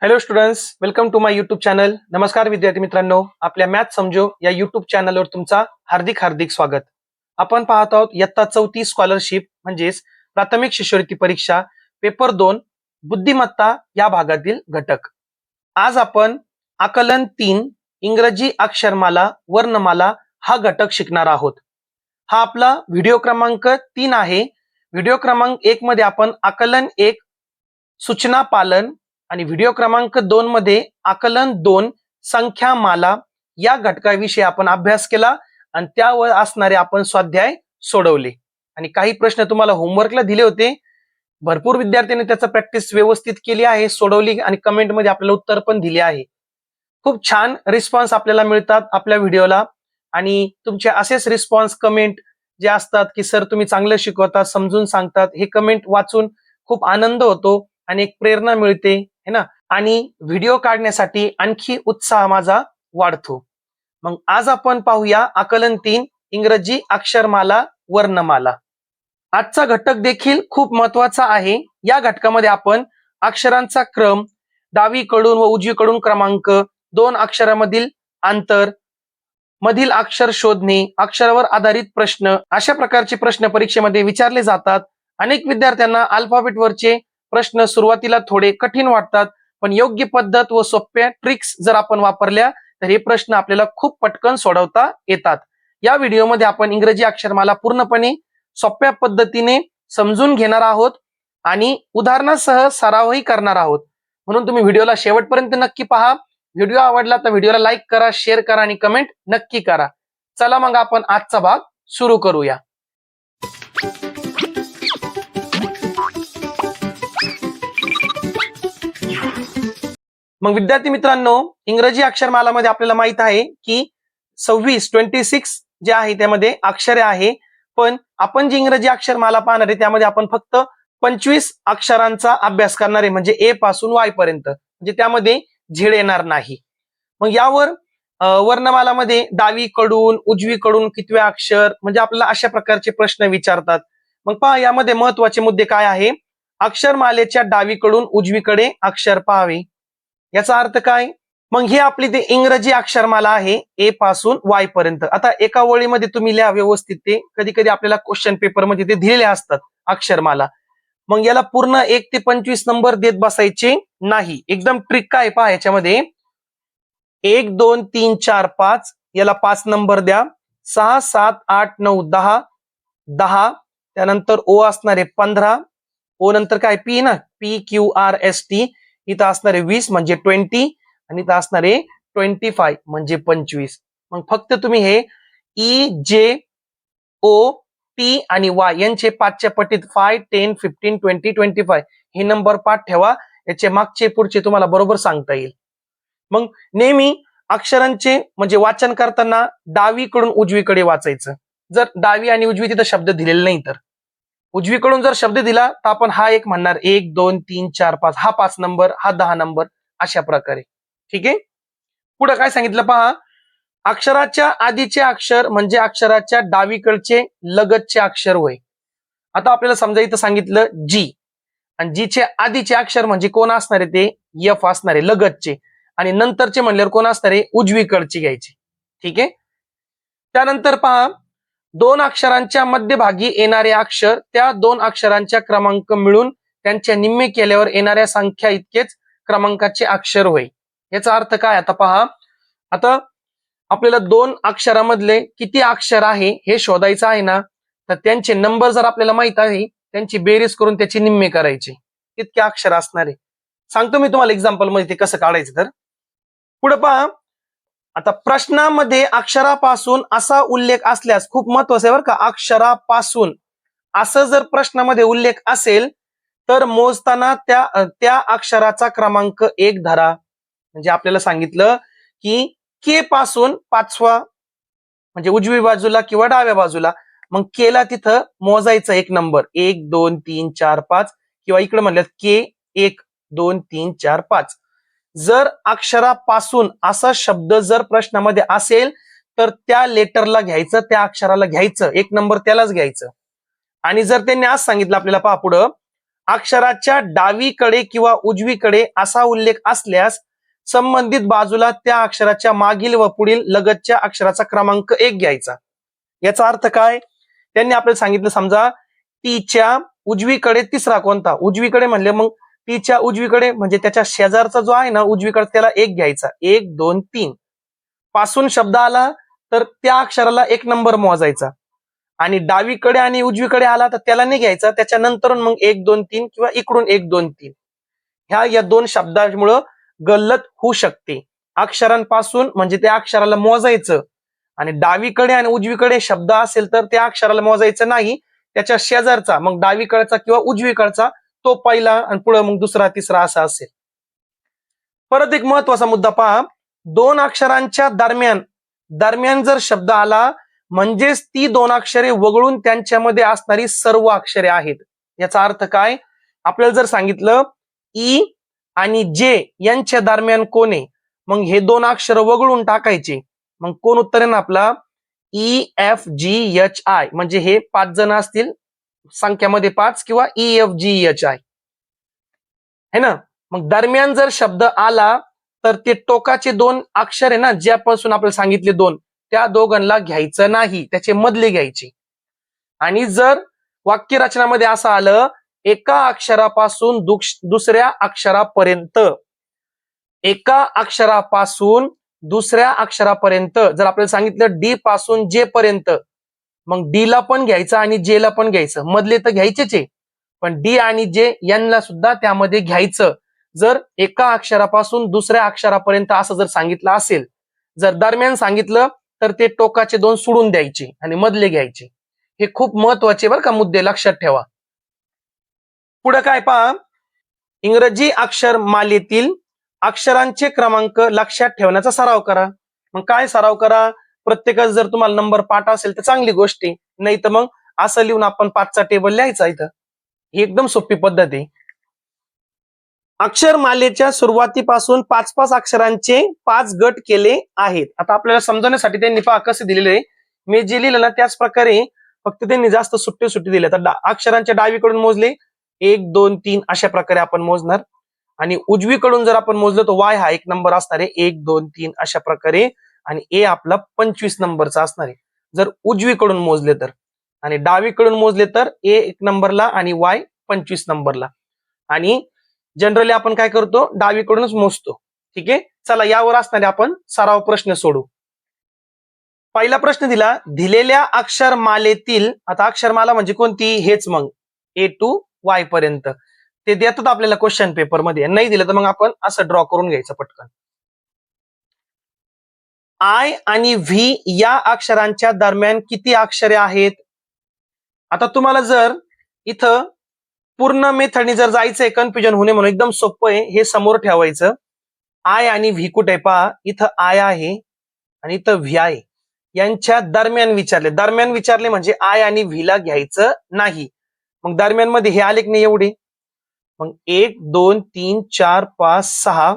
Hello students, welcome to my YouTube channel. नमस्कार विद्यार्थी मित्रांनो, आपल्या मॅथ समजो या युट्यूब चॅनलवर तुमचा हार्दिक हार्दिक स्वागत. आपण पाहत आहोत इयत्ता 4थी स्कॉलरशिप म्हणजेच प्राथमिक शिष्यवृत्ती परीक्षा पेपर 2 बुद्धिमत्ता या भागातील घटक. आज आपण आकलन 3 इंग्रजी अक्षरमाला वर्णमाला हा घटक शिकणार आहोत. हा आपला व्हिडिओ क्रमांक 3 आहे. व्हिडिओ क्रमांक 1 मध्ये आपण आकलन 1 सूचना पालन आणि व्हिडिओ क्रमांक 2 मध्ये आकलन 2 संख्यामाला या घटकाविषयी आपण अभ्यास केला आणि त्यावर असणारे आपण स्वाध्याय सोडवले आणि काही प्रश्न तुम्हाला होमवर्कला दिले होते. भरपूर विद्यार्थ्यांनी त्याचा प्रॅक्टिस व्यवस्थित केली आहे, सोडवली आणि कमेंट मध्ये आपल्याला उत्तर पण दिले आहे. खूप छान रिस्पॉन्स आपल्याला मिळतात आपल्या व्हिडिओला आणि तुमचे असेच रिस्पॉन्स कमेंट जे असतात की सर तुम्ही चांगलं शिकवतात, समजून सांगतात, हे कमेंट वाचून खूप आनंद होतो आणि एक प्रेरणा मिळते है ना, आणि व्हिडिओ काढण्यासाठी आणखी उत्साह माझा वाढतो. मग आज आपण पाहूया आकलन 3 इंग्रजी अक्षरमाला वर्णमाला. आजचा घटक देखील खूप महत्वाचा आहे. या घटकामध्ये आपण अक्षरांचा क्रम, डावीकडून व उजवीकडून क्रमांक, दोन अक्षरामधील अंतर, मधील अक्षर शोधणे, अक्षरावर आधारित प्रश्न, अशा प्रकारचे प्रश्न परीक्षेमध्ये विचारले जातात. अनेक विद्यार्थ्यांना अल्फाबेट वरचे प्रश्न सुरुवातीला थोडे कठीण वाटतात, पण योग्य पद्धत व सोप्या ट्रिक्स जर आपण वापरल्या तर हे प्रश्न आपल्याला खूप पटकन सोडवता येतात. या व्हिडिओमध्ये आपण इंग्रजी अक्षरमाला पूर्णपणे सोप्या पद्धतीने समजून घेणार आहोत आणि उदाहरणासह सरावही करणार आहोत. म्हणून तुम्ही व्हिडिओला शेवटपर्यंत नक्की पहा. व्हिडिओ आवडला तर व्हिडिओला लाईक करा, शेअर करा आणि कमेंट नक्की करा. चला मग आपण आजचा भाग सुरू करूया. मग विद्यार्थी मित्रांनो, इंग्रजी अक्षरमालामध्ये आपल्याला माहित आहे की 26 जे आहे त्यामध्ये अक्षरे आहे, पण आपण जी इंग्रजी अक्षरमाला पाहणार आहे त्यामध्ये आपण फक्त 25 अक्षरांचा अभ्यास करणार आहे, म्हणजे ए पासून वाय पर्यंत, म्हणजे त्यामध्ये झेड येणार नाही. मग यावर वर्णमालामध्ये डावीकडून उजवीकडून कितवे अक्षर, म्हणजे आपल्याला अशा प्रकारचे प्रश्न विचारतात. मग पहा यामध्ये महत्वाचे मुद्दे काय आहे. अक्षरमालेच्या डावीकडून उजवीकडे अक्षर पाहावे, याचा अर्थ काय. मग ही आपली ते इंग्रजी अक्षरमाला आहे ए पासून वाय पर्यंत. आता एका ओळीमध्ये तुम्ही लिहा व्यवस्थित, ते कधी कधी आपल्याला क्वेश्चन पेपर मध्ये ते दिलेले असतात अक्षरमाला. मग याला पूर्ण 1 ते 25 नंबर देत बसायचे नाही. एकदम ट्रिक काय पहा याच्यामध्ये, 1 2 3 4 5 याला 5 नंबर द्या, 6 7 8 9 10 10, त्यानंतर ओ असणारे 15, ओ नंतर काय पी ना, PQRST, इथं असणारे 20 म्हणजे 20 आणि इथं असणारे 25 म्हणजे 25. मग फक्त तुम्ही हे EJOT आणि Y यांचे 5च्या पटीत 5 10 15 20 25 हे नंबर पाठ ठेवा. याचे मागचे पुढचे तुम्हाला बरोबर सांगता येईल. मग नेहमी अक्षरांचे म्हणजे वाचन करताना डावीकडून उजवीकडे वाचायचं. जर डावी आणि उजवी तिथं शब्द दिलेले नाही तर उजवीकडून जर शब्द दिला तर आपण हा एक म्हणणार, 1 2 3 4 5, हा 5 नंबर, हा 10 नंबर, अशा प्रकारे. ठीक आहे. पुढे काय सांगितलं पहा, अक्षराच्या आधीचे अक्षर म्हणजे अक्षराच्या डावीकडचे लगतचे अक्षर होय. आता आपल्याला समजा इथं सांगितलं जी, आणि जीचे आधीचे अक्षर म्हणजे कोण असणारे, ते एफ असणारे लगतचे, आणि नंतरचे म्हणल्यावर कोण असणारे, उजवीकडचे घ्यायचे. ठीक आहे. त्यानंतर पहा, दोन अक्षरांच्या मध्यभागी येणारे अक्षर त्या दोन अक्षरांच्या क्रमांक मिळून त्यांच्या निम्मे केल्यावर येणाऱ्या संख्या इतकेच क्रमांकाचे अक्षर होय. याचा अर्थ काय. आता पहा, आता आपल्याला दोन अक्षरामधले किती अक्षर आहे हे शोधायचं आहे ना, तर त्यांचे नंबर जर आपल्याला माहित आहे त्यांची बेरीज करून त्याचे निम्मे करायचे, इतके अक्षर असणारे. सांगतो मी तुम्हाला एक्झाम्पल मध्ये ते कसं काढायचं. तर पुढे पहा, आता प्रश्नामध्ये अक्षरापासून असा उल्लेख असल्यास, खूप महत्वाचं आहे बरं का, अक्षरापासून असं जर प्रश्नामध्ये उल्लेख असेल तर मोजताना त्या अक्षराचा क्रमांक 1 धरा. म्हणजे आपल्याला सांगितलं की के पासून 5वा म्हणजे उजवी बाजूला किंवा डाव्या बाजूला, मग केला तिथं मोजायचा 1 नंबर, 1 2 3 4 5, किंवा इकडे म्हणलं के 1 2 3 4 5. जर अक्षरापासून असा शब्द जर प्रश्नामध्ये असेल तर त्या लेटरला घ्यायचं, त्या अक्षराला घ्यायचं, 1 नंबर त्यालाच घ्यायचं. आणि जर त्यांनी आज सांगितलं आपल्याला, पहा पुढं, अक्षराच्या डावीकडे किंवा उजवीकडे असा उल्लेख असल्यास संबंधित बाजूला त्या अक्षराच्या मागील व पुढील लगतच्या अक्षराचा क्रमांक 1 घ्यायचा. याचा अर्थ काय? त्यांनी आपल्याला सांगितलं, समजा टीच्या उजवीकडे तिसरा कोणता, उजवीकडे म्हणले मग टीच्या उजवीकडे म्हणजे त्याच्या शेजारचा जो आहे ना उजवीकडे, त्याला 1 घ्यायचा. 1 2 3 पासून शब्द आला तर त्या अक्षराला 1 नंबर मोजायचा, आणि डावीकडे आणि उजवीकडे आला तर त्याला नाही घ्यायचा, त्याच्यानंतर मग 1 2 3 किंवा इकडून 1 2 3. या 2 शब्दांमुळे गल्लत होऊ शकते. अक्षरांपासून म्हणजे त्या अक्षराला मोजायचं, आणि डावीकडे आणि उजवीकडे शब्द असेल तर त्या अक्षराला मोजायचं नाही, त्याच्या शेजारचा मग डावीकडचा किंवा उजवीकडचा तो पहिला आणि पुढे मग दुसरा तिसरा असा असेल. परत एक महत्वाचा मुद्दा पहा, 2 अक्षरांच्या दरम्यान जर शब्द आला म्हणजेच ती 2 अक्षरे वगळून त्यांच्यामध्ये असणारी सर्व अक्षरे आहेत. याचा अर्थ काय? आपल्याला जर सांगितलं ई आणि जे यांच्या दरम्यान कोण आहे, मग हे 2 अक्षर वगळून टाकायचे, मग कोण उत्तर आहे ना आपला EFGHI, म्हणजे हे 5 जण असतील संख्यामध्ये 5 किंवा EFGHI है ना. मग दरम्यान जर शब्द आला तर ते टोकाचे 2 अक्षर आहे ना ज्यापासून आपल्याला सांगितले 2, त्या दोघांना घ्यायचं नाही, त्याचे मधले घ्यायचे. आणि जर वाक्य रचनामध्ये असं आलं एका अक्षरापासून दुसऱ्या अक्षरापर्यंत, एका अक्षरापासून दुसऱ्या अक्षरापर्यंत जर आपल्याला सांगितलं डी पासून जे पर्यंत, मग डी ला पण घ्यायचं आणि जे ला पण घ्यायचं, मधले तर घ्यायचेच आहे पण डी आणि जे यांना सुद्धा त्यामध्ये घ्यायचं. जर एका अक्षरापासून दुसऱ्या अक्षरापर्यंत असं जर सांगितलं असेल, जर दरम्यान सांगितलं तर ते टोकाचे 2 सोडून द्यायचे आणि मधले घ्यायचे. हे खूप महत्वाचे बरं का मुद्दे, लक्षात ठेवा. पुढे काय पहा, इंग्रजी अक्षर मालेतील अक्षरांचे क्रमांक लक्षात ठेवण्याचा सराव करा. मग काय सराव करा? प्रत्येकाच जर तुम्हाला नंबर पाठ असेल तर चांगली गोष्ट आहे, नाही तर मग असं लिहून आपण 5चा टेबल लिहायचा इथं. ही एकदम सोपी पद्धत आहे. अक्षरमालेच्या सुरुवातीपासून 5-5 अक्षरांचे 5 गट केले आहेत. आता आपल्याला समजण्यासाठी त्यांनी पहा कसे दिलेले आहे, मी जे लिहिलं ना त्याच प्रकारे, फक्त त्यांनी जास्त सुट्टे दिले. तर अक्षरांच्या डावीकडून मोजले 1 2 3 अशा प्रकारे आपण मोजणार, आणि उजवीकडून जर आपण मोजलं तर वाय हा 1 नंबर असणार आहे, 1 2 3 अशा प्रकारे, आणि ए आपला 25 नंबरचा असणार आहे जर उजवीकडून मोजले तर, आणि डावीकडून मोजले तर ए 1 नंबरला आणि वाय 25 नंबरला. आणि जनरली आपण काय करतो, डावीकडूनच मोजतो. ठीक आहे, चला यावर असणारे आपण सराव प्रश्न सोडू. पहिला प्रश्न दिला, दिलेल्या अक्षरमालेतील, आता अक्षरमाला म्हणजे कोणती, हेच मग ए टू वाय पर्यंत ते देतात आपल्याला क्वेश्चन पेपर मध्ये, नाही दिलं तर मग आपण असं ड्रॉ करून घ्यायचं पटकन. आय आणि व्ही या अक्षरांच्या दरम्यान किती अक्षरे आहेत? आता तुम्हाला जर इथं पूर्ण मेथडने जर जायचंय कन्फ्युजन होणे म्हणून एकदम सोपं आहे, हे समोर ठेवायचं. आय आणि व्ही कुठे पहा, इथं आय आहे आणि इथं व्ही आहे, यांच्या दरम्यान विचारले म्हणजे आय आणि व्ही ला घ्यायचं नाही. मग दरम्यान मध्ये हे आले की नाही एवढे, मग 1 2 3 4 5 6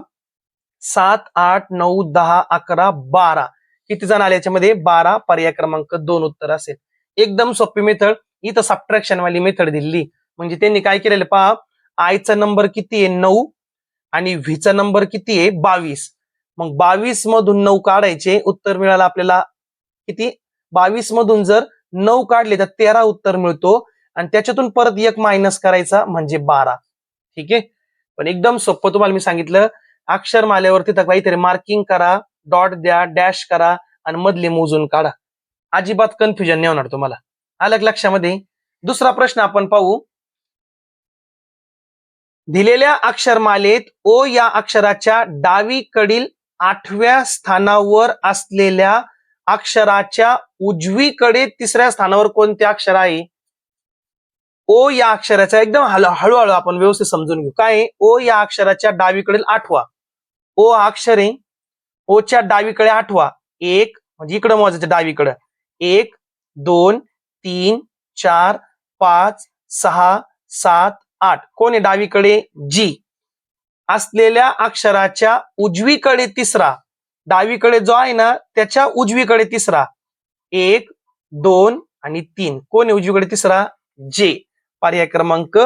7 8 9 10 11 12 किती जण आले याच्यामध्ये, 12. पर्याय क्रमांक 2 उत्तर असेल. एकदम सोपी मेथड. इथं सबट्रॅक्शन वाली मेथड दिली, म्हणजे त्यांनी काय केलेलं पहा, आयचा नंबर किती आहे 9 आणि व्हीचा नंबर किती आहे 22. मग 22 मधून 9 काढायचे, उत्तर मिळालं आपल्याला किती, 22 मधून जर 9 काढले तर 13 उत्तर मिळतो, आणि त्याच्यातून परत 1 मायनस करायचा म्हणजे 12. ठीक आहे, पण एकदम सोपं तुम्हाला मी सांगितलं. अक्षरमालेवर तिथं काहीतरी मार्किंग करा, डॉट द्या, डॅश करा आणि मधले मोजून काढा. अजिबात कन्फ्युजन नाही होणार तुम्हाला. आलं लक्षामध्ये? दुसरा प्रश्न आपण पाहू. दिलेल्या अक्षरमालेत ओ या अक्षराच्या डावीकडील 8व्या स्थानावर असलेल्या अक्षराच्या उजवीकडे 3ऱ्या स्थानावर कोणते अक्षर आहे? ओ या अक्षराचा एकदम हळूहळू आपण व्यवस्थित समजून घेऊ. काय ओ या अक्षराच्या डावीकडील 8वा, ओ हा अक्षर आहे, ओच्या डावीकडे 8वा, 1 म्हणजे इकडे मोजायचं डावीकडे, 1 2 3 4 5 6 7 8. कोण आहे डावीकडे? जी. असलेल्या अक्षराच्या उजवीकडे 3रा, डावीकडे जो आहे ना त्याच्या उजवीकडे 3रा, 1 2 आणि 3. कोण आहे उजवीकडे 3रा? जे. पर्याय क्रमांक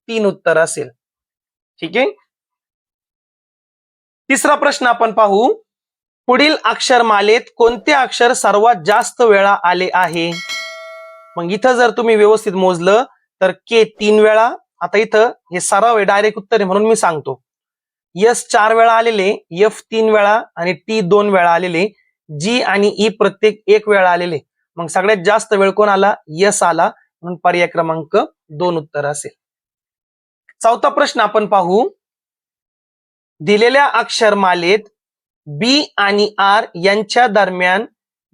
3 उत्तर असेल. ठीक आहे. तिसरा प्रश्न आपण पाहू. पुढील अक्षरमालेत कोणते अक्षर सर्वात जास्त वेळा आले आहे? मग इथं जर तुम्ही व्यवस्थित मोजलं तर के 3 वेळा. आता इथं हे सराव आहे, डायरेक्ट उत्तर आहे म्हणून मी सांगतो. यस 4 वेळा आलेले, एफ 3 वेळा आणि टी 2 वेळा आलेले, जी आणि ई प्रत्येक 1 वेळा आलेले. मग सगळ्यात जास्त वेळ कोण आला? यस आला, म्हणून पर्याय क्रमांक 2 उत्तर असेल. चौथा प्रश्न आपण पाहू. दिलेल्या अक्षरमालेत बी आणि आर यांच्या दरम्यान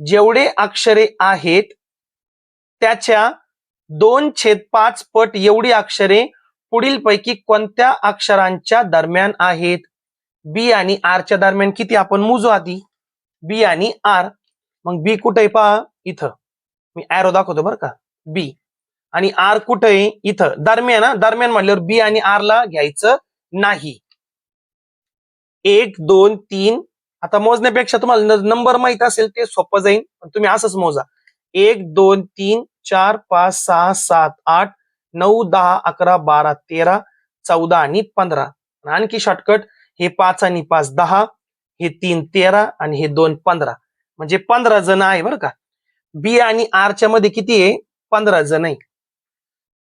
जेवढे अक्षरे आहेत त्याच्या 2/5 पट एवढी अक्षरे पुढीलपैकी कोणत्या अक्षरांच्या दरम्यान आहेत? बी आणि आर च्या दरम्यान किती आपण मोजू आधी. बी आणि आर. मग बी कुठे पहा, इथं मी ॲरो दाखवतो बरं का. बी आणि आर कुठे? इथं दरम्यान. दरम्यान म्हटल्यावर बी आणि आर ला घ्यायचं नाही. 1 2 3. आता मोजण्यापेक्षा तुम्हाला नंबर माहित असेल ते सोपं जाईल, तुम्ही असंच मोजा. 1 2 3 4 5 6 7 8 9 10 11 12 13 14 आणि 15. आणखी शॉर्टकट, हे 5 आणि 5 10, हे 3 13 आणि हे 2 15. म्हणजे 15 जण आहे बरं का. बी आणि आर च्या मध्ये किती आहे? 15 जण आहे.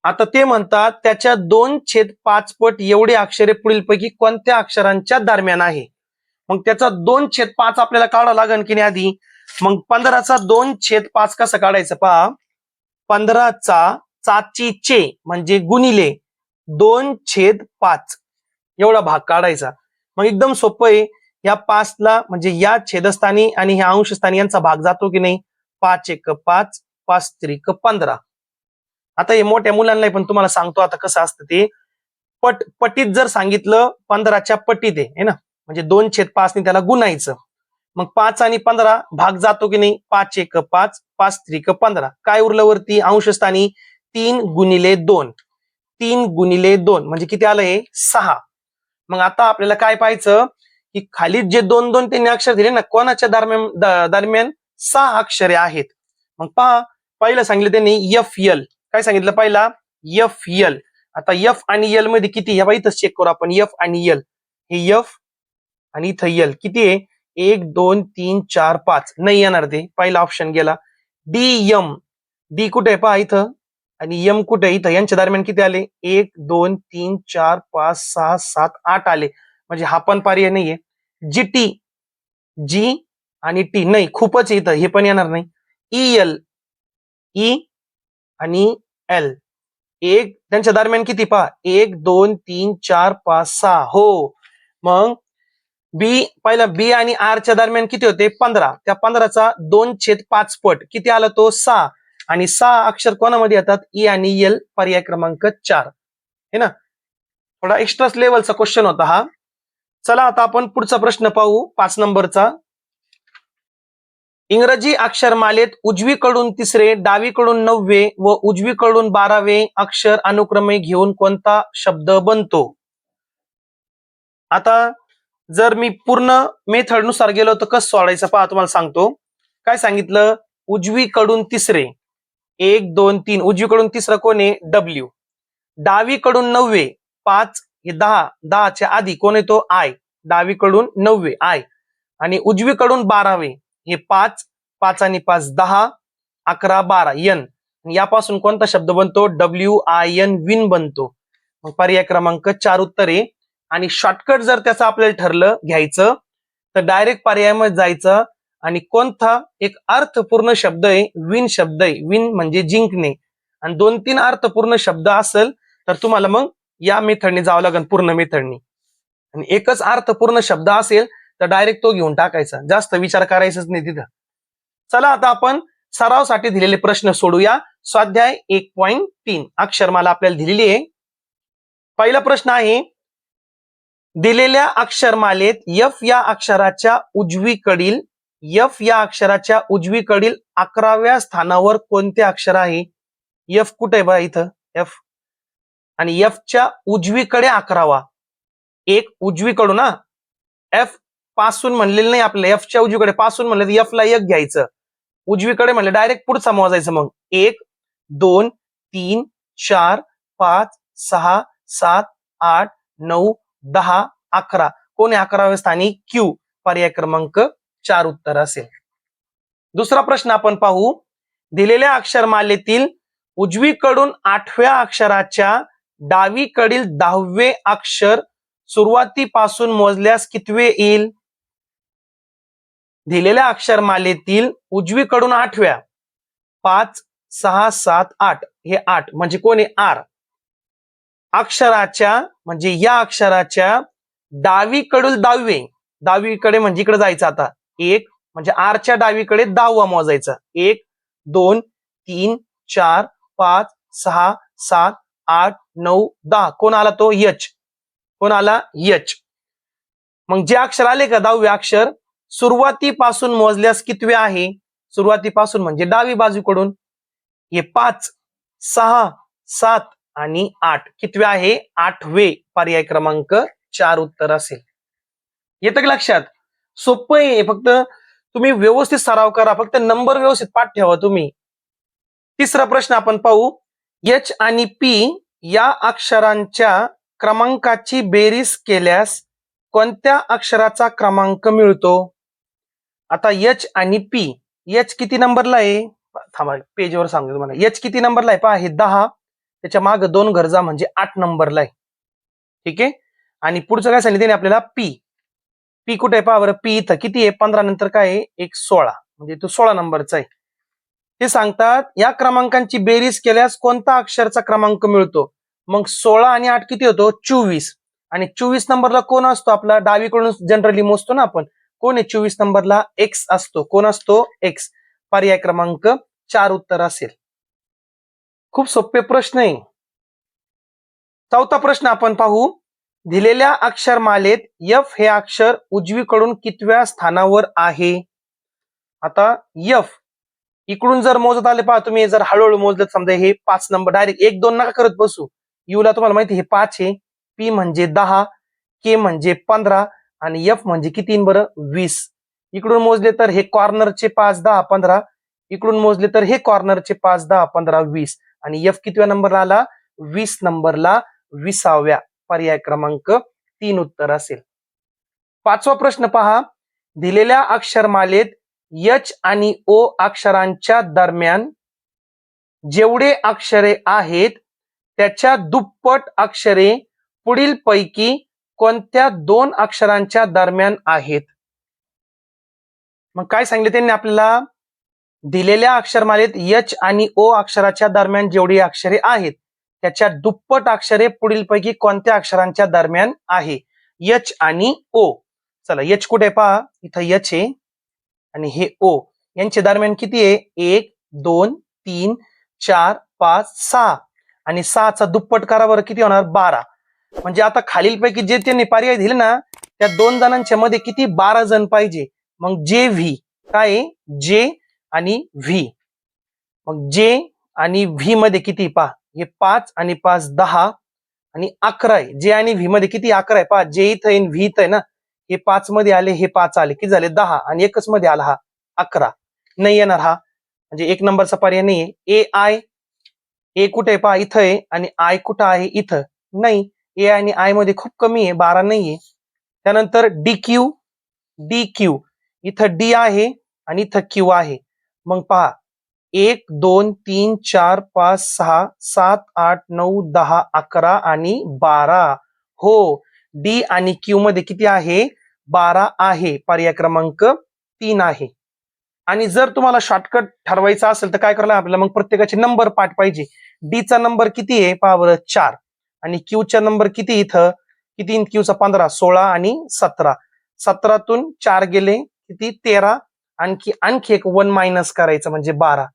आता ते म्हणतात त्याच्या 2/5 पट एवढे अक्षरे पुढीलपैकी कोणत्या अक्षरांच्या दरम्यान आहे? मग त्याचा 2/5 आपल्याला काढावं लागेल की नाही आधी. मग 15चा 2/5 कसं काढायचं पहा. 15चा चाची चे म्हणजे गुणिले 2/5 एवढा भाग काढायचा. मग एकदम सोपं आहे. या 5 ला म्हणजे या छेदस्थानी आणि ह्या अंशस्थानी यांचा भाग जातो की नाही. 5 1 5 5 3 15. आता हे मोठ्या मुलांना पण तुम्हाला सांगतो आता कसं असतं ते. पटीत जर सांगितलं 15च्या पटीत आहे ना, म्हणजे 2/5 ने त्याला गुणायचं. मग 5 आणि 15 भाग जातो की नाही. 5 1 5 5 3 15. काय उरलं वरती अंशस्थानी? 3 गुणिले 2. 3 गुणिले 2 म्हणजे किती आलं हे? 6. मग आता आपल्याला काय पाहायचं की खाली जे 2 2 त्यांनी अक्षर दिले ना, कोणाच्या दरम्यान 6 अक्षरे आहेत. मग पहा, पहिलं सांगितलं त्यांनी एफ एल. काय सांगितलं पहिला? F L. आता एफ आणि एल मध्ये किती? ह्या इथं चेक करू आपण. एफ आणि एल, हे एफ आणि इथं एल किती आहे? 1 2 3 4 5. नाही येणार ते, पहिला ऑप्शन गेला. D M. डी कुठे आहे पहा इथं, आणि एम कुठे? इथं. यांच्या दरम्यान किती आले? 1 2 3 4 5 6 7 8 आले. म्हणजे हा पण पर्याय नाहीये. जी टी, जी आणि टी नाही, खूपच इथं, हे पण येणार नाही. ई एल, ई आणि एल, एक त्यांच्या दरम्यान किती पहा? 1 2 3 4 5 6. हो. मग बी, पहिला बी आणि आर च्या दरम्यान किती होते? 15. त्या 15चा 2/5 पट किती आला तो? 6. आणि 6 अक्षर कोणामध्ये येतात? ई आणि एल. पर्याय क्रमांक 4 है ना. थोडा एक्स्ट्रा लेवलचा क्वेश्चन होता हा. चला आता आपण पुढचा प्रश्न पाहू, 5 नंबरचा. इंग्रजी अक्षरमालेत उजवीकडून 3रे, डावीकडून 9वे व उजवीकडून 12वे अक्षर अनुक्रमे घेऊन कोणता शब्द बनतो? आता जर मी पूर्ण मेथड नुसार गेलो तर कसं सोडायचं पहा, तुम्हाला सांगतो. काय सांगितलं? उजवीकडून 3रे, 1 2 3. उजवीकडून 3रं कोण आहे? डब्ल्यू. डावीकडून 9वे, 5 हे 10, 10च्या आधी कोण येतो? आय. डावीकडून 9वे आय. आणि उजवीकडून 12वे, हे 5, 5 आणि 5 10, 11 12 एन. यापासून कोणता शब्द बनतो? डब्ल्यू आय एन, विन बनतो. मग पर्याय क्रमांक 4 उत्तर आहे. आणि शॉर्टकट जर त्याचं आपल्याला ठरलं घ्यायचं तर डायरेक्ट पर्यायामध्ये जायचं. आणि कोणता एक अर्थपूर्ण शब्द आहे? विन शब्द आहे. विन म्हणजे जिंकणे. आणि 2-3 अर्थपूर्ण शब्द असेल तर तुम्हाला मग या मेथडने जावं लागेल, पूर्ण मेथडने. आणि एकच अर्थपूर्ण शब्द असेल तर डायरेक्ट तो घेऊन टाकायचा, जास्त विचार करायचाच नाही तिथं. चला आता आपण सरावसाठी दिलेले प्रश्न सोडूया. स्वाध्याय 1.3 अक्षरमाला आपल्याला दिलेली आहे. पहिला प्रश्न आहे, दिलेल्या अक्षरमालेत एफ या अक्षराच्या उजवीकडील 11व्या स्थानावर कोणते अक्षर आहे? एफ कुठे आहे बा? इथं एफ. आणि एफ च्या उजवीकडे 11वा. एक उजवीकडून ना, एफ पासून म्हणलेलं नाही आपल्याला, एफ च्या उजवीकडे. पासून म्हणलं एफ ला 1 घ्यायचं, उजवीकडे म्हणलं डायरेक्ट पुढचा मोजायचं. मग 1 2 3 4 5 6 7, 8, 9, 10, 11. कोण आहे 11व्या स्थानी? क्यू. पर्याय क्रमांक 4 उत्तर असेल. दुसरा प्रश्न आपण पाहू. दिलेल्या अक्षरमालेतील उजवीकडून 8व्या अक्षराच्या डावीकडील 10वे अक्षर सुरुवातीपासून मोजल्यास कितवे येईल? दिलेल्या अक्षरमालेतील उजवीकडून 8व्या 5, 6, 7, 8 हे 8 म्हणजे कोण आहे? आर. अक्षराच्या म्हणजे या अक्षराच्या डावीकडील 10वे, डावीकडे म्हणजे इकडे जायचं आता 1 म्हणजे आरच्या डावीकडे 10वा मोजायचा. 1, 2, 3, 4, 5, 6, 7, 8, 9, 10. कोण आला तो? यच. कोण आला? यच. मग जे अक्षर आले का 10वे अक्षर सुरुवातीपासून मोजल्यास कितवे आहे? सुरुवातीपासून म्हणजे डावी बाजूकडून हे 5, 6, 7 आणि 8 कितवे आहे? 8वे. पर्याय क्रमांक 4 उत्तर असेल. येतं का लक्षात? सोपं आहे, फक्त तुम्ही व्यवस्थित सराव करा, फक्त नंबर व्यवस्थित पाठ ठेवा तुम्ही. तिसरा प्रश्न आपण पाहू. एच आणि पी या अक्षरांच्या क्रमांकाची बेरीज केल्यास कोणत्या अक्षराचा क्रमांक मिळतो? आता एच आणि पी. एच किती नंबरला आहे? थांबा पेजवर सांगतो तुम्हाला. एच किती नंबरला आहे? पहा हे 10, त्याच्या मागे 2 घर जा म्हणजे 8 नंबरला आहे. ठीक आहे. आणि पुढचं काय सांगितलं आपल्याला? पी. पी कुठे आहे? पहा बरं. पी इथं किती आहे? 15 नंतर काय आहे? एक 16 म्हणजे तो 16 नंबरचा आहे. ते सांगतात या क्रमांकांची बेरीज केल्यास कोणता अक्षरचा क्रमांक मिळतो? मग 16 आणि 8 किती होतो? 24. आणि 24 नंबरला कोण असतो? आपला डावीकडून जनरली मोजतो ना आपण. कोण आहे 24 नंबरला? एक्स असतो. कोण असतो? एक्स. पर्याय क्रमांक 4 उत्तर असेल. खूप सोपे प्रश्न आहे. चौथा प्रश्न आपण पाहू. दिलेल्या अक्षरमालेत एफ हे अक्षर उजवीकडून कितव्या स्थानावर आहे? आता एफ इकडून जर मोजत आले पहा तुम्ही, जर हळूहळू मोजलं समजा हे 5 नंबर डायरेक्ट 1 2 नका करत बसू. यू ला तुम्हाला माहिती हे 5 आहे, पी म्हणजे 10, के म्हणजे 15 आणि एफ म्हणजे किती बरं? 20. इकडून मोजले तर हे कॉर्नरचे 5 10 15, इकडून मोजले तर हे कॉर्नरचे 5 10 15 20 आणि एफ कितव्या नंबरला आला? 20 नंबरला, 20व्या. पर्याय क्रमांक 3 उत्तर असेल. पाचवा प्रश्न पहा. दिलेल्या अक्षरमालेत एच आणि ओ अक्षरांच्या दरम्यान जेवढे अक्षरे आहेत त्याच्या दुप्पट अक्षरे पुढील पैकी कोणत्या 2 अक्षरांच्या दरम्यान आहेत? मग काय सांगितले त्यांनी आपल्याला? दिलेल्या अक्षरमालेत एच आणि ओ अक्षराच्या दरम्यान जेवढी अक्षरे आहेत त्याच्या दुप्पट अक्षरे पुढील पैकी कोणत्या अक्षरांच्या दरम्यान आहे? एच आणि ओ. चला एच कुठे पहा, इथं एच आहे आणि हे ओ यांच्या दरम्यान किती आहे? 1 2 3 4 5 6 आणि 6चा दुप्पट करा बरं, किती होणार? 12. म्हणजे आता खालीलपैकी जे त्यांनी पर्याय दिले ना त्या 2 जणांच्या मध्ये किती? 12 जण पाहिजे. मग जे व्ही काय? जे आणि व्ही. मग जे आणि व्ही मध्ये किती पहा, हे 5 आणि 5 10 आणि 11 आहे. जे आणि व्ही मध्ये किती? 11 आहे. पहा जे इथं आहे व्ही इथं आहे ना, हे 5 मध्ये आले, हे 5 आले, किती झाले? 10 आणि एकच मध्ये आला हा 11. नाही येणार हा, म्हणजे 1 नंबरचा पर्याय नाहीये. ए आय, ए कुठे आहे पहा इथं आहे आणि आय कुठं आहे? इथं नाही. ए आणि आय मध्ये खूप कमी आहे, 12 नाहीये. त्यानंतर डी क्यू, डी क्यू इथं डी आहे आणि इथं क्यू आहे. मग पहा 1 2 3 4 5 6 7 8 9 10 11 आणि 12. हो, डी आणि क्यू मध्ये किती आहे? 12 आहे. पर्याय क्रमांक 3 आहे. आणि जर तुम्हाला शॉर्टकट ठरवायचा असेल तर काय करायला आपल्याला? मग प्रत्येकाचे नंबर पाठ पाहिजे. डी चा नंबर किती आहे पहा बरं? 4 आणि क्यू चा नंबर किती? इथं किती? क्यूचा 15 16 आणि 17. 17तून 4 गेले किती? 13. आणखी एक 1 मायनस करायचं म्हणजे 12.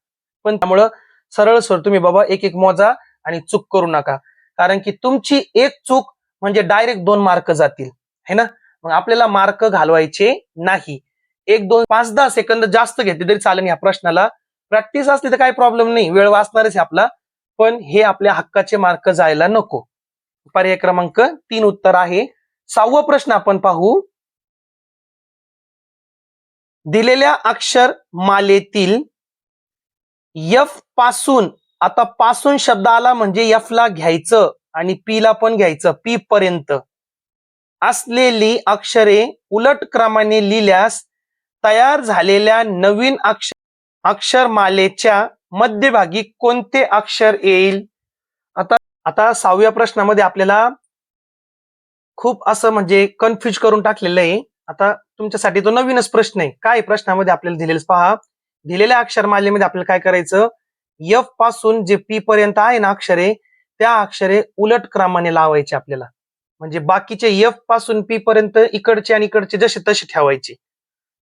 पण त्यामुळं सरळ सर तुम्ही बाबा एक एक मोजा आणि चूक करू नका, कारण की तुमची एक चूक म्हणजे डायरेक्ट 2 मार्क जातील, है ना. मग आपल्याला मार्क घालवायचे नाही. 1 2 5 10 सेकंद जास्त घेतले तरी चालेल. या प्रश्नाला प्रॅक्टिस असली तर काही प्रॉब्लेम नाही, वेळ वाचणारच आहे आपला, पण हे आपल्या हक्काचे मार्क जायला नको. पर्याय क्रमांक 3 उत्तर आहे. 6वा प्रश्न आपण पाहू. दिलेल्या अक्षर मालेतील एफ पासून, आता पासून शब्द आला म्हणजे एफ ला घ्यायचं आणि पी ला पण घ्यायचं, पी पर्यंत असलेली अक्षरे उलट क्रमाने लिहिल्यास तयार झालेल्या नवीन अक्षरमालेच्या मध्यभागी कोणते अक्षर येईल? आता 6व्या प्रश्नामध्ये आपल्याला खूप असं म्हणजे कन्फ्युज करून टाकलेलं आहे. आता तुमच्यासाठी तो नवीनच प्रश्न आहे. काय प्रश्नामध्ये आपल्याला दिलेलं पहा, दिलेल्या अक्षरमालेमध्ये आपल्याला काय करायचं, एफ पासून जे पी पर्यंत आहे ना अक्षरे, त्या अक्षरे उलट क्रमाने लावायचे आपल्याला. म्हणजे बाकीचे एफ पासून पी पर्यंत इकडचे आणि इकडचे जसे तसे ठेवायचे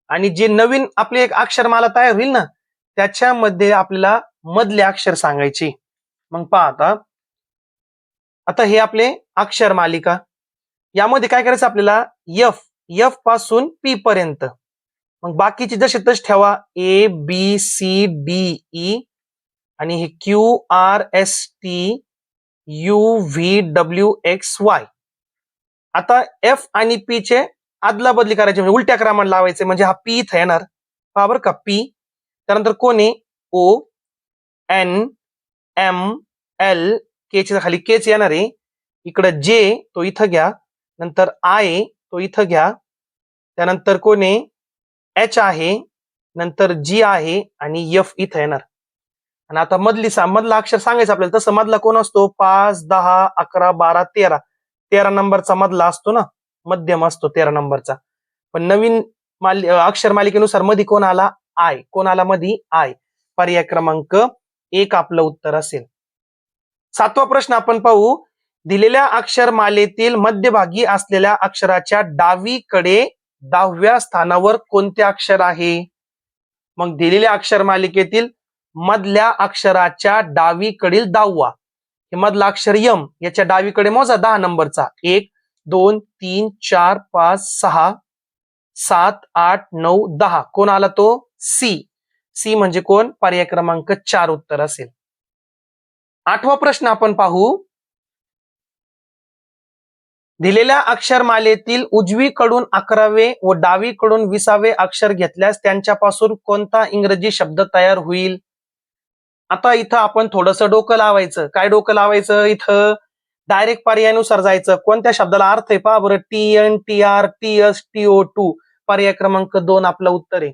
आणि जे नवीन आपली एक अक्षरमाला तयार होईल ना त्याच्यामध्ये आपल्याला मधले अक्षर सांगायचे. मग पहा आता हे आपले अक्षर मालिका, यामध्ये काय करायचं आपल्याला, एफ पासून पी पर्यंत, मग बाकीचे जसे तसे ठेवा, A B C D E आणि हे Q R S T U V W X Y. आता एफ आणि पी चे आदला बदली करायची, म्हणजे उलट्या क्रमाने लावायचे, म्हणजे हा पी इथं येणार, पहा बरं का, पी. त्यानंतर कोण आहे, ओ एन एम एल, के च्या खाली केच येणार आहे, इकडं जे तो इथं घ्या, नंतर आय तो इथं घ्या, त्यानंतर कोण आहे, एच आहे, नंतर जी आहे आणि एफ इथं येणार. आणि आता मधला अक्षर सांगायचं आपल्याला, तसं मधला कोण असतो, 5 10 11 12 13 नंबरचा मधला असतो ना, मध्यम असतो 13 नंबरचा. पण नवीन अक्षर मालिकेनुसार मध्ये कोण आला, आय. कोण आला मध्ये, आय. पर्याय क्रमांक 1 आपलं उत्तर असेल. 7वा प्रश्न आपण पाहू, दिलेल्या अक्षरमालेतील मध्यभागी असलेल्या अक्षराच्या डावीकडे 10व्या स्थानावर कोणते अक्षर आहे? मग दिलेल्या अक्षरमालिकेतील मधल्या अक्षराच्या डावीकडील 10वा, हे मधला अक्षर यम, याच्या डावीकडे मोजा 10 नंबरचा, 1 2 3 4 5 6 7 8 9 10. कोण आला तो, सी. सी म्हणजे कोण, पर्याय क्रमांक 4 उत्तर असेल. 8वा प्रश्न आपण पाहू, दिलेल्या अक्षरमालेतील उजवीकडून 11वे व डावीकडून 20वे अक्षर घेतल्यास त्यांच्यापासून कोणता इंग्रजी शब्द तयार होईल? आता इथं आपण थोडंसं डोकं लावायचं. काय डोकं लावायचं, इथं डायरेक्ट पर्यायानुसार जायचं. कोणत्या शब्दाला अर्थ आहे पहा बरं, T N T R T S T O two, पर्याय क्रमांक 2 आपलं उत्तर आहे.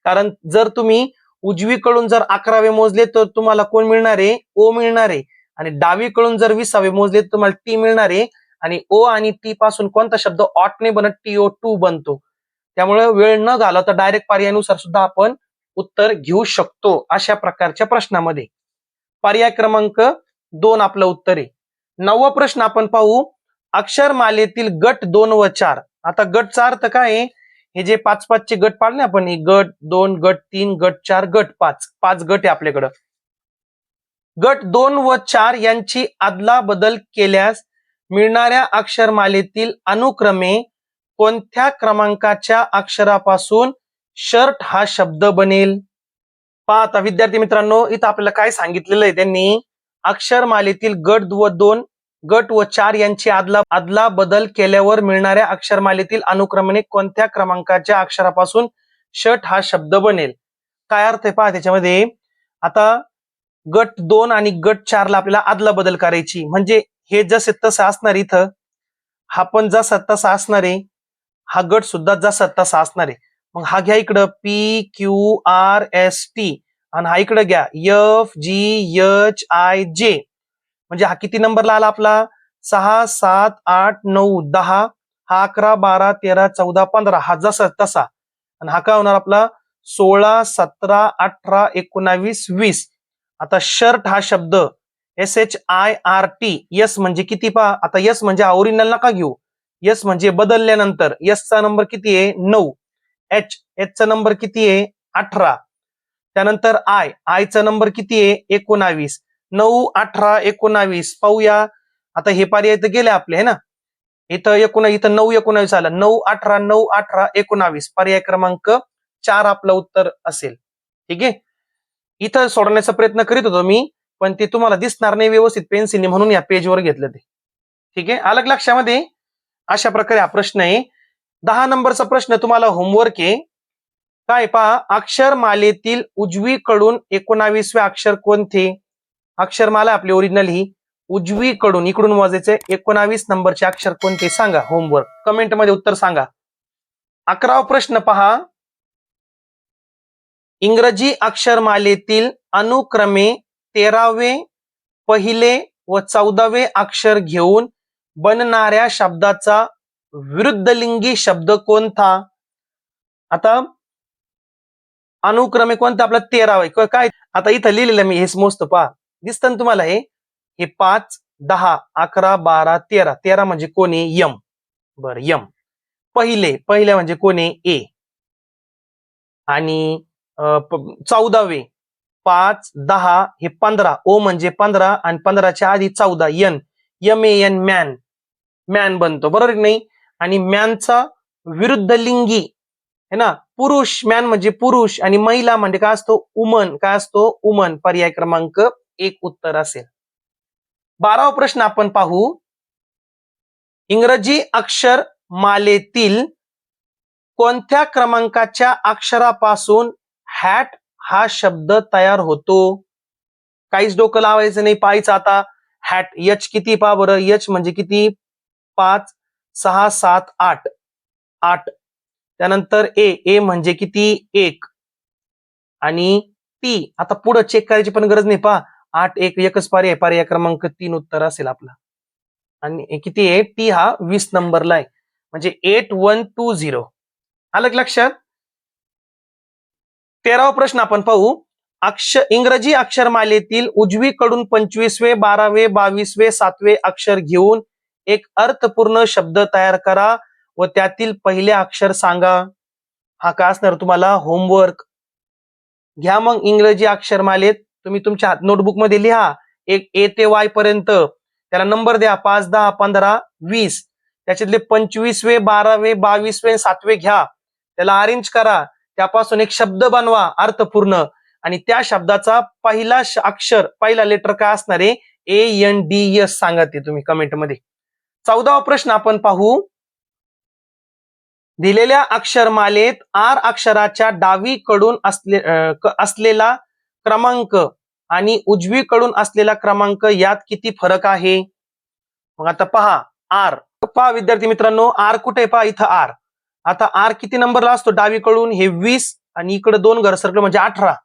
कारण जर तुम्ही उजवीकडून जर 11वे मोजले तर तुम्हाला कोण मिळणार आहे, ओ मिळणार आहे, आणि डावीकडून जर 20वे मोजले तर तुम्हाला टी मिळणार आहे, आणि ओ आणि टी पासून कोणता शब्द ऑटने बनत, टीओ टू बनतो. त्यामुळे वेळ न घालवता डायरेक्ट पर्यायानुसार सुद्धा आपण उत्तर घेऊ शकतो अशा प्रकारच्या प्रश्नामध्ये. पर्याय क्रमांक 2 आपलं उत्तर आहे. 9वा प्रश्न आपण पाहू, अक्षरमालेतील गट 2 व 4. आता गटचा अर्थ काय आहे, हे जे 5-5 चे गट पाडले आपण, गट 2 गट 3 गट 4 गट 5, 5 गट आहे आपल्याकडं. गट 2 व 4 यांची आदला बदल केल्यास मिळणाऱ्या अक्षरमालेतील अनुक्रमे कोणत्या क्रमांकाच्या अक्षरापासून शर्ट हा शब्द बनेल? पहा आता विद्यार्थी मित्रांनो, इथं आपल्याला काय सांगितलेलं आहे, त्यांनी अक्षरमालेतील गट व 4 यांची आदला बदल केल्यावर मिळणाऱ्या अक्षरमालेतील अनुक्रमे कोणत्या क्रमांकाच्या अक्षरापासून शर्ट हा शब्द बनेल. काय अर्थ आहे पहा त्याच्यामध्ये. आता गट 2 आणि गट 4 ला आपल्याला आदला बदल करायची, म्हणजे हे जसे तसं असणार, इथं हा पण जसा तसा असणार आहे, हा गट सुद्धा जसा तसा असणार आहे. मग हा घ्या इकडं P Q R S T, आणि हा इकडं घ्या एफ जी एच आय जे. म्हणजे हा किती नंबरला आला आपला, 6 7 8 9 10, हा 11 12 13 14 15, हा जसा तसा. आणि हा काय होणार आपला 16 17 18 19 20. आता शर्ट हा शब्द SHIRT, यस म्हणजे किती पहा, आता यस म्हणजे ओरिजिनल नका घेऊ, यस म्हणजे बदलल्यानंतर, यस चा नंबर किती आहे 9, एच चा नंबर किती आहे 18, त्यानंतर आय चा नंबर किती आहे 19, 9 18 19. पाहूया आता हे पर्याय तर गेले आपले है ना, इथं 9 19 आलं, 9 18 9 18 19, पर्याय क्रमांक 4 आपलं उत्तर असेल. ठीक आहे, इथं सोडण्याचा प्रयत्न करीत होतो मी, पण ते तुम्हाला दिसणार नाही व्यवस्थित पेन्सिलने, म्हणून या पेजवर घेतलं ते. ठीक आहे, अलग लक्षामध्ये. अशा प्रकारे हा प्रश्न आहे. 10 नंबरचा प्रश्न तुम्हाला होमवर्क आहे. काय पहा, अक्षरमालेतील उजवीकडून 19वे अक्षर कोणते? अक्षरमाला आपली ओरिजिनल ही उजवीकडून इकडून मोजायचे 19 नंबरचे अक्षर कोणते सांगा. होमवर्क कमेंट मध्ये उत्तर सांगा. 11वा प्रश्न पहा. इंग्रजी अक्षरमालेतील अनुक्रमे 13वे पहिले व 14वे अक्षर घेऊन बनणाऱ्या शब्दाचा विरुद्धलिंगी शब्द कोणता. आता अनुक्रमे कोणता आपला 13वा काय. आता इथं लिहिलेलं मी हेच मोजतो पहा. दिसतं ना तुम्हाला हे 5 10 11 12 13. 13 म्हणजे कोणी यम. बर यम. पहिले म्हणजे कोणी ए. आणि 14वे 5 10 हे 15. ओ म्हणजे 15 आणि 15च्या आधी 14 एन. MAN man. मॅन बनतो बरोबर नाही. आणि मॅनचा विरुद्ध लिंगी है ना पुरुष. मॅन म्हणजे पुरुष आणि महिला म्हणजे काय असतो उमन. काय असतो उमन. पर्याय क्रमांक 1 उत्तर असेल. 12वा प्रश्न आपण पाहू. इंग्रजी अक्षर मालेतील कोणत्या क्रमांकाच्या अक्षरापासून हॅट हा शब्द तयार होतो. काहीच डोकं लावायचं नाही. पाहायचं आता हॅट. एच किती पहा बरं. एच म्हणजे किती 5 6 7 8 8. त्यानंतर ए म्हणजे किती 1. आणि टी आता पुढे चेक करायची पण गरज नाही. पहा 8 1 एकच पर्याय. पर्याय क्रमांक 3 उत्तर असेल आपला. आणि किती आहे टी हा 20 नंबरला आहे. म्हणजे 8120. आलं लक्षात. 13वा प्रश्न आपण पाहू. इंग्रजी अक्षरमालेतील उजवीकडून 25वे 12वे 22वे 7वे अक्षर घेऊन एक अर्थपूर्ण शब्द तयार करा व त्यातील पहिले अक्षर सांगा. हा काय असणार तुम्हाला होमवर्क. घ्या मग इंग्रजी अक्षरमालेत तुम्ही तुमच्या नोटबुक मध्ये लिहा. एक ए ते वाय पर्यंत. त्याला नंबर द्या 5 10 15 20. त्याच्यातले 25वे 12वे 22वे 7वे घ्या. त्याला अरेंज करा. त्यापासून एक शब्द बनवा अर्थपूर्ण. आणि त्या शब्दाचा पहिला अक्षर पहिला लेटर काय असणार आहे ANDS सांगा ते तुम्ही कमेंट मध्ये. 14वा प्रश्न आपण पाहू. दिलेल्या अक्षरमालेत आर अक्षराच्या डावीकडून असलेला क्रमांक आणि उजवीकडून असलेला क्रमांक यात किती फरक आहे. मग आता पहा आर. पहा विद्यार्थी मित्रांनो आर कुठे पहा इथं आर. आता आर किती नंबरला असतो डावीकडून हे 20 आणि इकडे 2 घर सरकलं म्हणजे 18.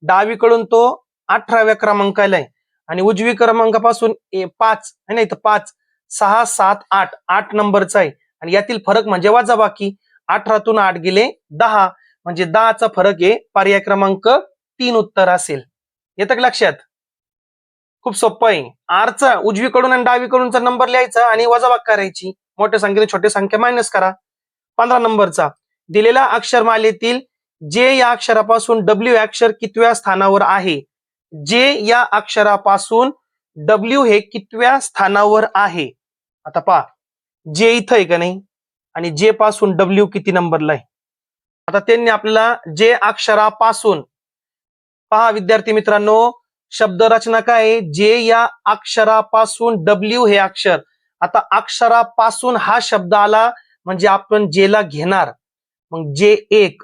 डावीकडून तो 18व्या क्रमांकाला आहे आणि उजवी क्रमांकापासून 5 आहे ना इथं 5 6 7 8 8 नंबरचा आहे. आणि यातील फरक म्हणजे वजाबाकी. 18तून 8 गेले 10 म्हणजे 10चा फरक आहे. पर्याय क्रमांक 3 उत्तर असेल. येतं का लक्षात. खूप सोपं आहे. आरचा उजवीकडून आणि डावीकडूनचा नंबर लिहायचा आणि वजाबाकी करायची. मोठ्या संख्येने छोटी संख्या मायनस करा. 15 नंबरचा दिलेला अक्षरमालेतील जे या अक्षरापासून डब्ल्यू अक्षर कितव्या स्थानावर आहे. जे या अक्षरापासून डब्ल्यू हे कितव्या स्थानावर आहे. आता पहा जे इथं आहे का नाही आणि जे पासून डब्ल्यू किती नंबरला आहे. आता त्यांनी आपल्याला जे अक्षरापासून पहा विद्यार्थी मित्रांनो शब्द रचना काय आहे. जे या अक्षरापासून डब्ल्यू हे अक्षर. आता अक्षरापासून हा शब्द आला म्हणजे आपण जेला घेणार. मग जे 1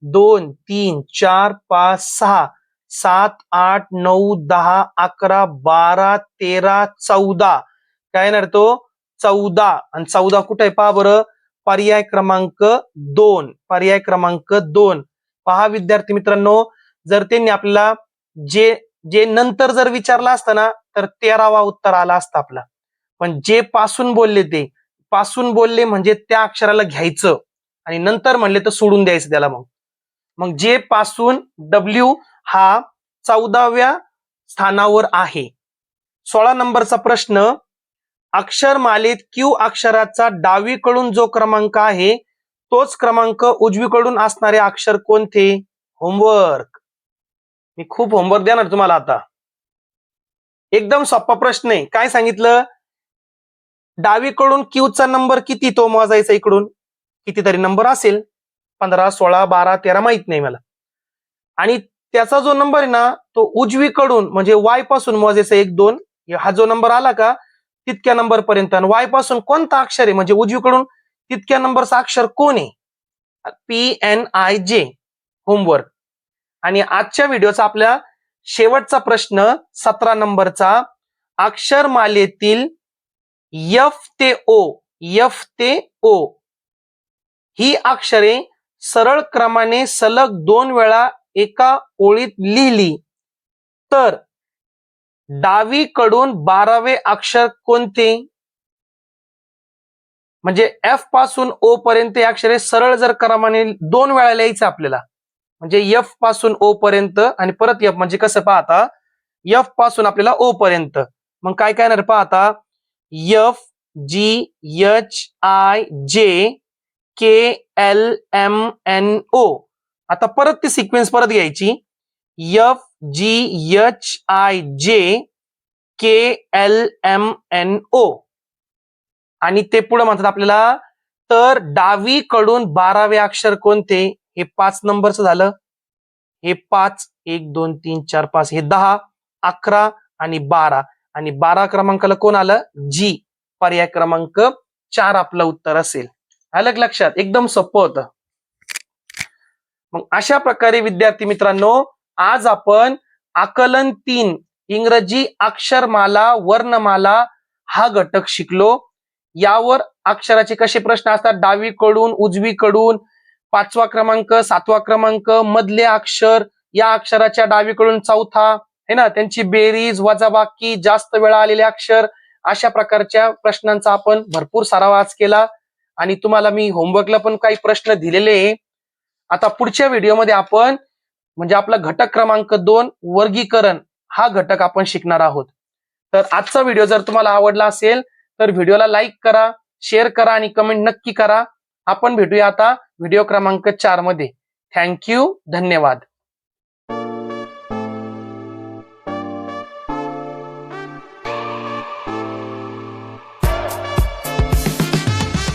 2 3 4 5 6 7 8 9 10 11 12 13 14 काय येणार तो 14. आणि 14 कुठे आहे पहा बरं. पर्याय क्रमांक 2. पर्याय क्रमांक 2. पहा विद्यार्थी मित्रांनो जर त्यांनी आपल्याला जे नंतर जर विचारला असता ना तर 13वा उत्तर आला असता आपला. पण जे पासून बोलले ते पासून बोलले म्हणजे त्या अक्षराला घ्यायचं आणि नंतर म्हणले तर सोडून द्यायचं त्याला. मग जे पासून डब्ल्यू हा 14व्या स्थानावर आहे. 16 नंबरचा प्रश्न. अक्षरमालेत क्यू अक्षराचा डावीकडून जो क्रमांक आहे तोच क्रमांक उजवीकडून असणारे अक्षर कोणते. होमवर्क. मी खूप होमवर्क देणार तुम्हाला आता. एकदम सोपा प्रश्न आहे. काय सांगितलं डावीकडून क्यूचा नंबर किती तो मोजायचा. इकडून कितीतरी नंबर असेल 15 16 12 13 माहित नाही मला. आणि त्याचा जो नंबर आहे ना तो उजवीकडून म्हणजे वाय पासून मोजायचा 1 2. हा जो नंबर आला का तितक्या नंबर पर्यंत. वाय पासून कोणता अक्षर आहे म्हणजे उजवीकडून तितक्या नंबरचा अक्षर कोण आहे. PNIJ. होमवर्क. आणि आजच्या व्हिडिओचा आपल्या शेवटचा प्रश्न 17 नंबरचा. अक्षरमालेतील एफ ते ओ ही अक्षरे सरळ क्रमाने सलग 2 वेळा एका ओळीत लिहिली तर डावीकडून 12वे अक्षर कोणते? म्हणजे एफ पासून ओ पर्यंत अक्षरे सरळ जर क्रमाने 2 वेळा लिहायचं आपल्याला, म्हणजे एफ पासून ओ पर्यंत आणि परत एफ, म्हणजे कसं पाहता एफ पासून आपल्याला ओ पर्यंत, मग काय काय येणार पाहता एफ जी एच आय जे के एल एम एन ओ. आता परत ती सिक्वेन्स परत घ्यायची एफ जी एच आय जे के एल एम एन ओ आणि ते पुढे म्हणतात आपल्याला तर डावीकडून 12वे अक्षर कोणते? हे 5 नंबरचं झालं, हे 5 1 2 3 4 5 हे 10 11 आणि 12 आणि 12 क्रमांकाला कोण आलं? जी. पर्याय क्रमांक 4 आपलं उत्तर असेल. आलं लक्षात? एकदम सोपं होतं. मग अशा प्रकारे विद्यार्थी मित्रांनो आज आपण आकलन 3 इंग्रजी अक्षरमाला वर्णमाला हा घटक शिकलो. यावर अक्षराचे कसे प्रश्न असतात, डावीकडून उजवीकडून, 5वा क्रमांक 7वा क्रमांक, मधले अक्षर, या अक्षराच्या डावीकडून 4था है ना, त्यांची बेरीज वजाबाकी, जास्त वेळा आलेले अक्षर, अशा प्रकारच्या प्रश्नांचा आपण भरपूर सराव आज केला आणि तुम्हाला मी होमवर्कला पण काही प्रश्न दिलेले आहे. आता पुढच्या व्हिडिओमध्ये आपण म्हणजे आपला घटक क्रमांक 2 वर्गीकरण हा घटक आपण शिकणार आहोत. तर आजचा व्हिडिओ जर तुम्हाला आवडला असेल तर व्हिडिओला लाईक करा, शेअर करा आणि कमेंट नक्की करा. आपण भेटूया आता व्हिडिओ क्रमांक 4 मध्ये. थँक्यू, धन्यवाद.